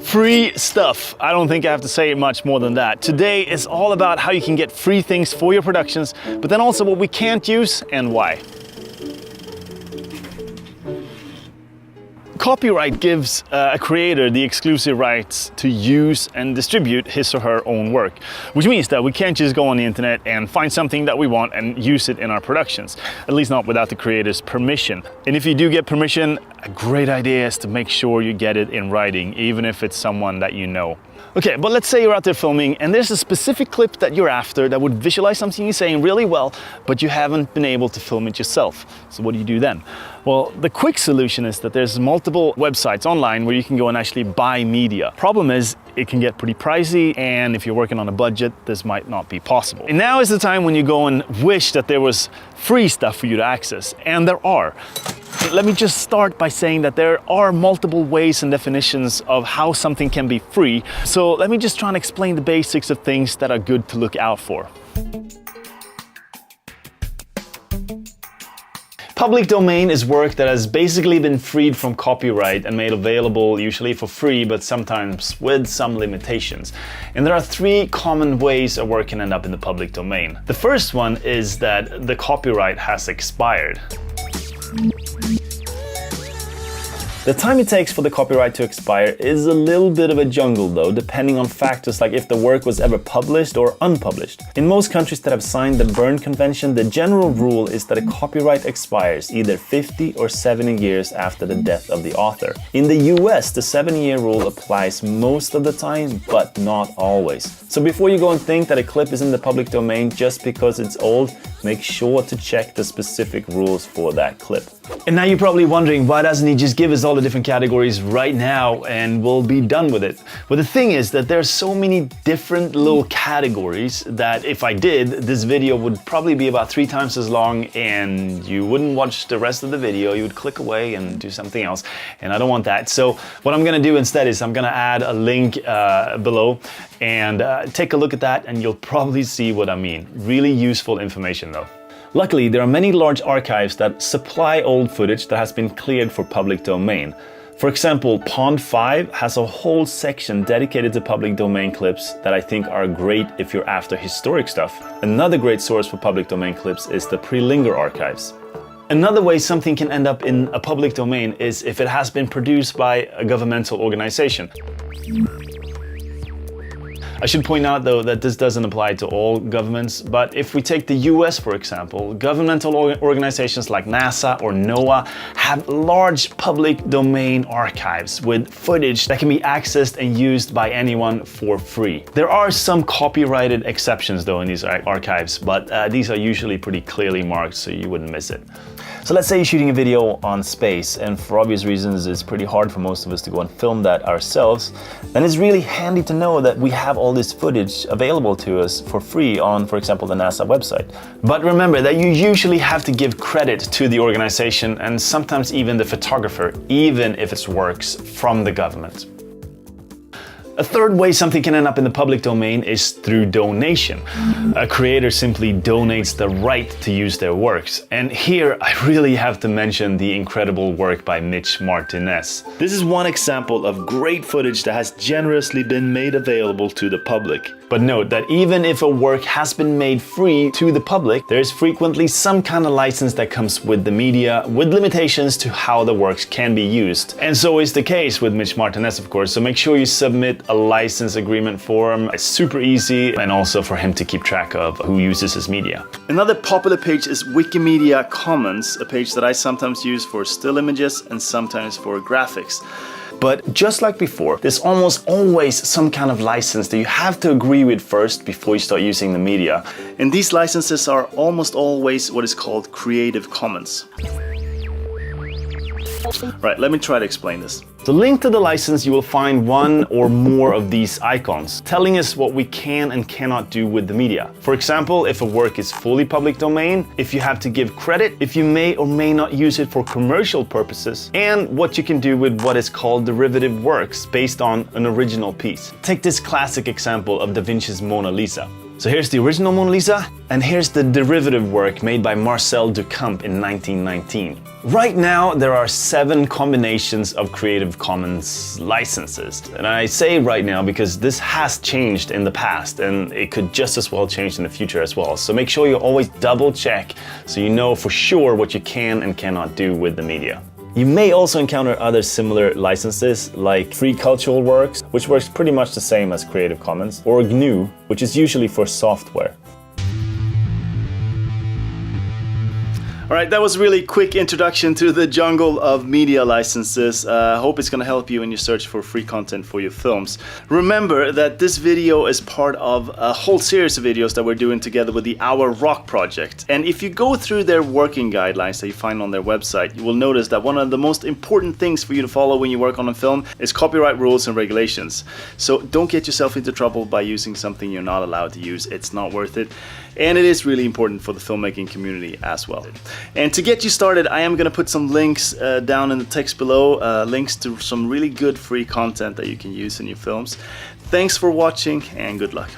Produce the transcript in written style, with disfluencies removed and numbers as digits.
Free stuff. I don't think I have to say much more than that. Today is all about how you can get free things for your productions, but then also what we can't use and why. Copyright gives a creator the exclusive rights to use and distribute his or her own work, which means that we can't just go on the internet and find something that we want and use it in our productions, at least not without the creator's permission. And if you do get permission, a great idea is to make sure you get it in writing, even if it's someone that you know. Okay, but let's say you're out there filming and there's a specific clip that you're after that would visualize something you're saying really well, but you haven't been able to film it yourself. So what do you do then? Well, the quick solution is that there's multiple websites online where you can go and actually buy media. Problem is, it can get pretty pricey, and if you're working on a budget, this might not be possible. And now is the time when you go and wish that there was free stuff for you to access, and there are. Let me just start by saying that there are multiple ways and definitions of how something can be free. So let me just try and explain the basics of things that are good to look out for. Public domain is work that has basically been freed from copyright and made available usually for free, but sometimes with some limitations. And there are three common ways a work can end up in the public domain. The first one is that the copyright has expired. The time it takes for the copyright to expire is a little bit of a jungle though, depending on factors like if the work was ever published or unpublished. In most countries that have signed the Berne Convention, the general rule is that a copyright expires either 50 or 70 years after the death of the author. In the US, the 7-year rule applies most of the time, but not always. So before you go and think that a clip is in the public domain just because it's old, make sure to check the specific rules for that clip. And now you're probably wondering, why doesn't he just give us all the different categories right now and we'll be done with it? Well, the thing is that there's so many different little categories that if I did, this video would probably be about 3 times as long and you wouldn't watch the rest of the video. You would click away and do something else, and I don't want that. So what I'm gonna do instead is I'm gonna add a link below and take a look at that and you'll probably see what I mean. Really useful information though. Luckily, there are many large archives that supply old footage that has been cleared for public domain. For example, Pond5 has a whole section dedicated to public domain clips that I think are great if you're after historic stuff. Another great source for public domain clips is the Prelinger archives. Another way something can end up in a public domain is if it has been produced by a governmental organization. I should point out though that this doesn't apply to all governments, but if we take the US for example, governmental organizations like NASA or NOAA have large public domain archives with footage that can be accessed and used by anyone for free. There are some copyrighted exceptions though in these archives, but these are usually pretty clearly marked so you wouldn't miss it. So let's say you're shooting a video on space, and for obvious reasons it's pretty hard for most of us to go and film that ourselves. Then it's really handy to know that we have all this footage available to us for free on, for example, the NASA website. But remember that you usually have to give credit to the organization and sometimes even the photographer, even if it's works from the government. A third way something can end up in the public domain is through donation. A creator simply donates the right to use their works. And here I really have to mention the incredible work by Mitch Martinez. This is one example of great footage that has generously been made available to the public. But note that even if a work has been made free to the public, there is frequently some kind of license that comes with the media, with limitations to how the works can be used. And so is the case with Mitch Martinez, of course, so make sure you submit a license agreement form. It's super easy, and also for him to keep track of who uses his media. Another popular page is Wikimedia Commons, a page that I sometimes use for still images and sometimes for graphics. But just like before, there's almost always some kind of license that you have to agree with first before you start using the media. And these licenses are almost always what is called Creative Commons. Right, let me try to explain this. So linked to the license, you will find one or more of these icons, telling us what we can and cannot do with the media. For example, if a work is fully public domain, if you have to give credit, if you may or may not use it for commercial purposes, and what you can do with what is called derivative works based on an original piece. Take this classic example of Da Vinci's Mona Lisa. So here's the original Mona Lisa, and here's the derivative work made by Marcel Duchamp in 1919. Right now, there are 7 combinations of Creative Commons licenses. And I say right now because this has changed in the past, and it could just as well change in the future as well. So make sure you always double check so you know for sure what you can and cannot do with the media. You may also encounter other similar licenses like Free Cultural Works, which works pretty much the same as Creative Commons, or GNU, which is usually for software. All right, that was a really quick introduction to the jungle of media licenses. I hope it's going to help you in your search for free content for your films. Remember that this video is part of a whole series of videos that we're doing together with the Our Rock project. And if you go through their working guidelines that you find on their website, you will notice that one of the most important things for you to follow when you work on a film is copyright rules and regulations. So don't get yourself into trouble by using something you're not allowed to use. It's not worth it. And it is really important for the filmmaking community as well. And to get you started, I am going to put some links down in the text below, links to some really good free content that you can use in your films. Thanks for watching and good luck.